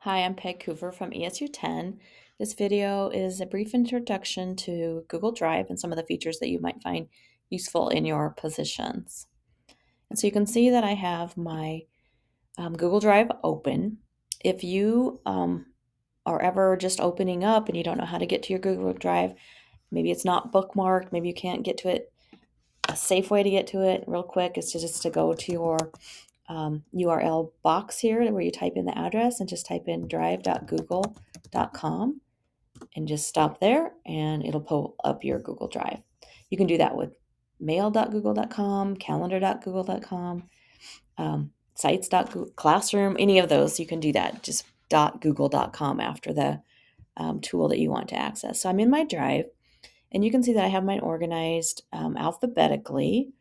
Hi, I'm Peg Coover from ESU 10. This video is a brief introduction to Google Drive and some of the features that you might find useful in your positions. And so you can see that I have my Google Drive open. If you are ever just opening up and you don't know how to get to your Google Drive, maybe it's not bookmarked, maybe you can't get to it, a safe way to get to it real quick is just to go to your URL box here where you type in the address and just type in drive.google.com and just stop there and it'll pull up your Google Drive. You can do that with mail.google.com, calendar.google.com, sites.google, classroom, any of those. You can do that. Just .google.com after the tool that you want to access. So I'm in my Drive and you can see that I have mine organized alphabetically.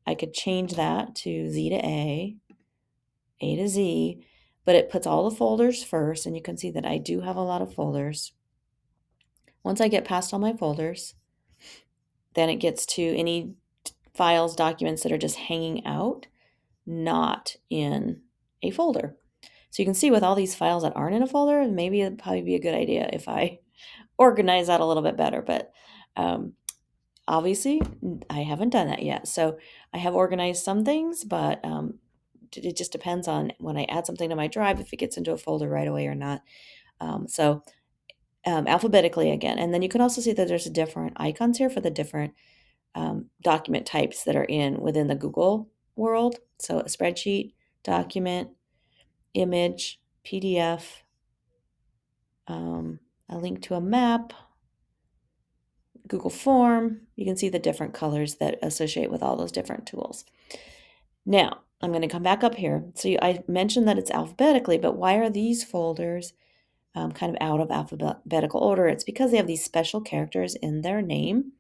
I could change that to Z to A to Z, but it puts all the folders first, and you can see that I do have a lot of folders. Once I get past all my folders, then it gets to any files, documents that are just hanging out, not in a folder. So you can see with all these files that aren't in a folder, maybe it'd probably be a good idea if I organize that a little bit better, but obviously I haven't done that yet. So I have organized some things, but it just depends on when I add something to my Drive, if it gets into a folder right away or not. Alphabetically again. And then you can also see that there's different icons here for the different document types that are within the Google world. So a spreadsheet, document, image, PDF, a link to a map, Google form. You can see the different colors that associate with all those different tools. Now, I'm going to come back up here. So I mentioned that it's alphabetically, but why are these folders kind of out of alphabetical order? It's because they have these special characters in their name.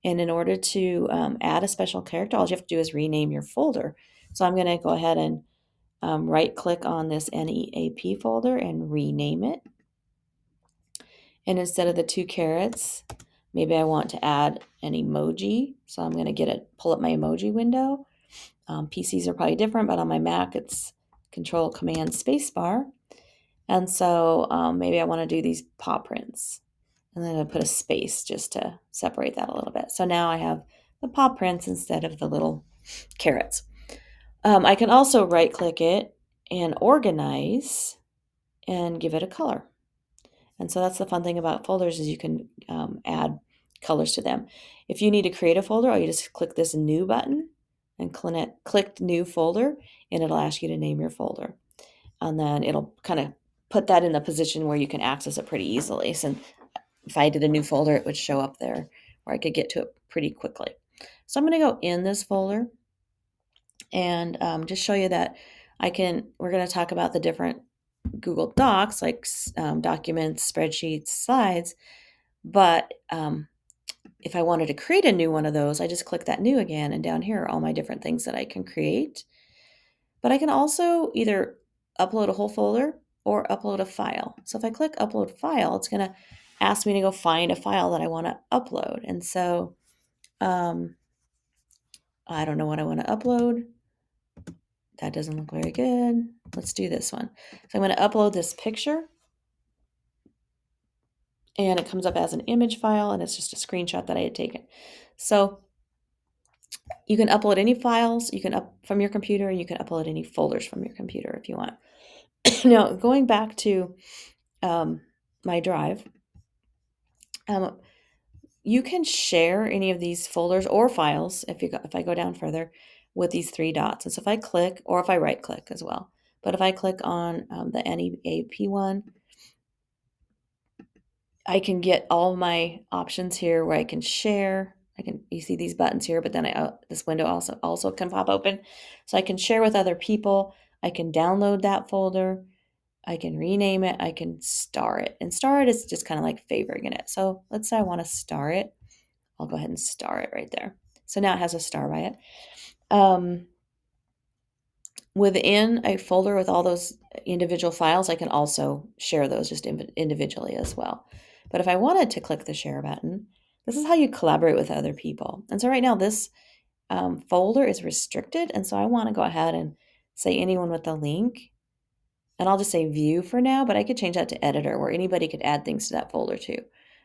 And in order to add a special character, all you have to do is rename your folder. So I'm going to go ahead and right click on this NEAP folder and rename it. And instead of the 2 carrots, maybe I want to add an emoji. So I'm going to pull up my emoji window. PCs are probably different, but on my Mac, it's Control Command Spacebar. And so maybe I want to do these paw prints. And then I put a space just to separate that a little bit. So now I have the paw prints instead of the little carrots. I can also right click it and organize and give it a color. And so that's the fun thing about folders is you can add colors to them. If you need to create a folder, all you just click this new button and click new folder, and it'll ask you to name your folder. And then it'll kind of put that in the position where you can access it pretty easily. So if I did a new folder, it would show up there where I could get to it pretty quickly. So I'm going to go in this folder and just show you that we're going to talk about the different Google Docs, like documents, spreadsheets, slides. But if I wanted to create a new one of those, I just click that new again. And down here are all my different things that I can create. But I can also either upload a whole folder or upload a file. So if I click upload file, it's going to ask me to go find a file that I want to upload. And so I don't know what I want to upload. That doesn't look very good. Let's do this one. So I'm going to upload this picture. And it comes up as an image file, and it's just a screenshot that I had taken. So you can upload any files from your computer, and you can upload any folders from your computer if you want. Now, going back to my Drive, you can share any of these folders or files if I go down further with these 3 dots. And so if I click, or if I right click as well, but if I click on the NEAP one, I can get all my options here where I can share. You see these buttons here, but then this window also can pop open. So I can share with other people. I can download that folder. I can rename it. I can star it. And star it is just kind of like favoring it. So let's say I want to star it. I'll go ahead and star it right there. So now it has a star by it. Within a folder with all those individual files, I can also share those just individually as well. But if I wanted to click the share button, this is how you collaborate with other people. And so right now this folder is restricted. And so I want to go ahead and say anyone with the link And I'll just say view for now, but I could change that to editor where anybody could add things to that folder too.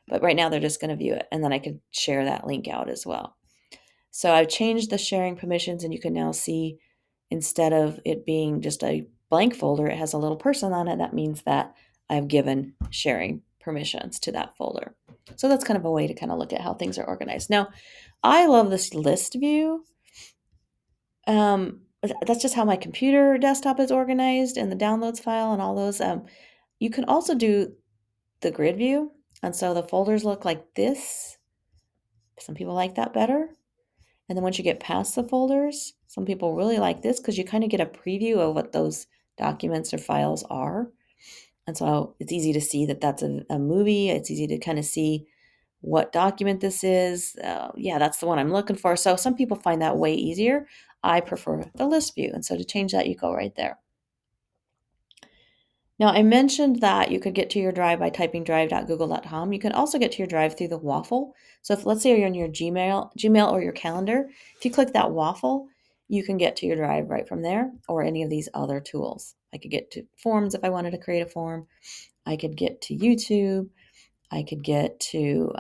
But right now they're just going to view it, and then I could share that link out as well. So I've changed the sharing permissions, and you can now see instead of it being just a blank folder, it has a little person on it. That means that I've given sharing permissions to that folder. So that's kind of a way to kind of look at how things are organized. Now, I love this list view. That's just how my computer desktop is organized and the downloads file and all those. You can also do the grid view. And so the folders look like this. Some people like that better. And then once you get past the folders, some people really like this because you kind of get a preview of what those documents or files are. And so it's easy to see that that's a movie. It's easy to kind of see what document this is. Yeah, that's the one I'm looking for. So some people find that way easier. I prefer the list view. And so to change that, you go right there. Now, I mentioned that you could get to your drive by typing drive.google.com. You can also get to your drive through the waffle. So if let's say you're in your Gmail or your calendar, if you click that waffle, you can get to your drive right from there or any of these other tools. I could get to forms if I wanted to create a form. I could get to YouTube. I could get to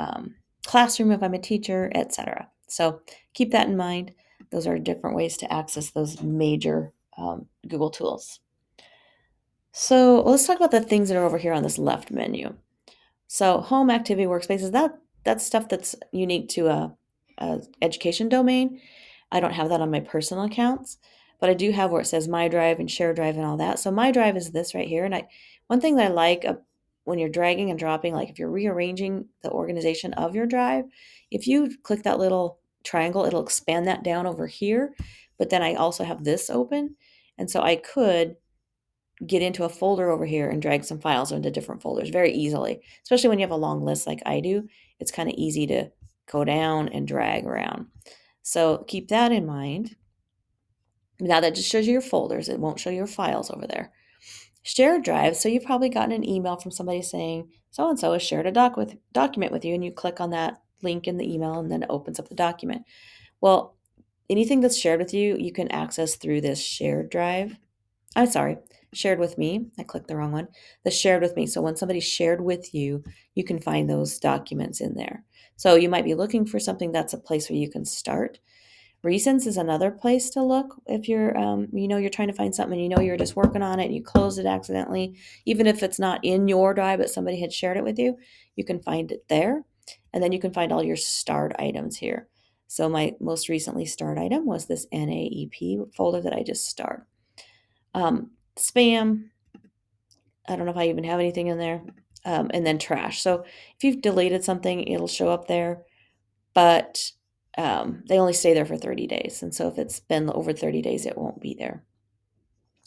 Classroom if I'm a teacher, etc. So keep that in mind. Those are different ways to access those major Google tools. So let's talk about the things that are over here on this left menu. So home activity workspaces, that's stuff that's unique to a education domain. I don't have that on my personal accounts, but I do have where it says My Drive and Share Drive and all that. So My Drive is this right here. And one thing that I like when you're dragging and dropping, like if you're rearranging the organization of your drive, if you click that little triangle, it'll expand that down over here. But then I also have this open. And so I could get into a folder over here and drag some files into different folders very easily, especially when you have a long list like I do. It's kind of easy to go down and drag around. So keep that in mind. Now that just shows you your folders. It won't show your files over there. Shared drive. So you've probably gotten an email from somebody saying so-and-so has shared a document with you, and you click on that link in the email and then it opens up the document. Well, anything that's shared with you, you can access through this shared drive. I'm sorry, shared with me. I clicked the wrong one. The shared with me. So when somebody shared with you, you can find those documents in there. So you might be looking for something, that's a place where you can start. Recents is another place to look if you're, you're trying to find something and you're just working on it and you closed it accidentally. Even if it's not in your drive, but somebody had shared it with you, you can find it there. And then you can find all your starred items here. So my most recently starred item was this NAEP folder that I just starred. Spam, I don't know if I even have anything in there. And then trash. So if you've deleted something, it'll show up there, but they only stay there for 30 days. And so if it's been over 30 days, it won't be there.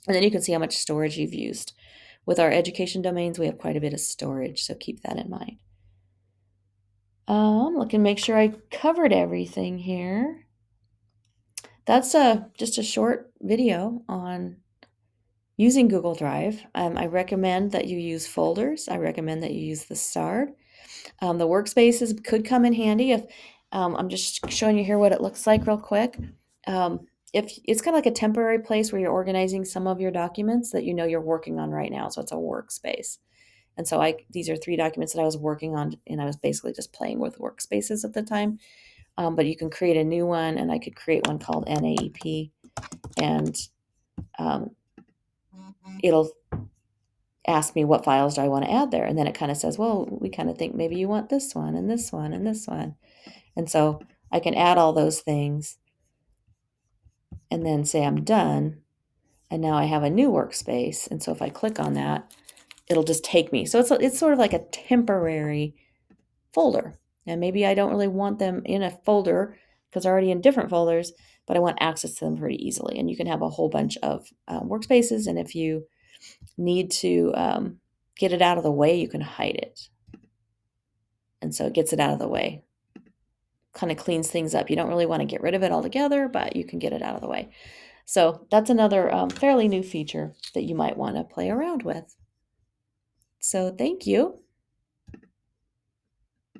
And then you can see how much storage you've used. With our education domains, we have quite a bit of storage, so keep that in mind. I'm looking to make sure I covered everything here. That's just a short video on using Google Drive. I recommend that you use folders. I recommend that you use the starred. The workspaces could come in handy if I'm just showing you here what it looks like real quick. If it's kind of like a temporary place where you're organizing some of your documents that you're working on right now. So it's a workspace. And so these are 3 documents that I was working on, and I was basically just playing with workspaces at the time. But you can create a new one, and I could create one called NAEP, and it'll ask me what files do I want to add there. And then it kind of says, well, we kind of think maybe you want this one and this one and this one. And so I can add all those things and then say I'm done. And now I have a new workspace. And so if I click on that, it'll just take me. So it's sort of like a temporary folder. And maybe I don't really want them in a folder because they're already in different folders, but I want access to them pretty easily. And you can have a whole bunch of workspaces. And if you need to get it out of the way, you can hide it. And so it gets it out of the way. Kind of cleans things up. You don't really want to get rid of it altogether, but you can get it out of the way. So that's another fairly new feature that you might want to play around with. So thank you.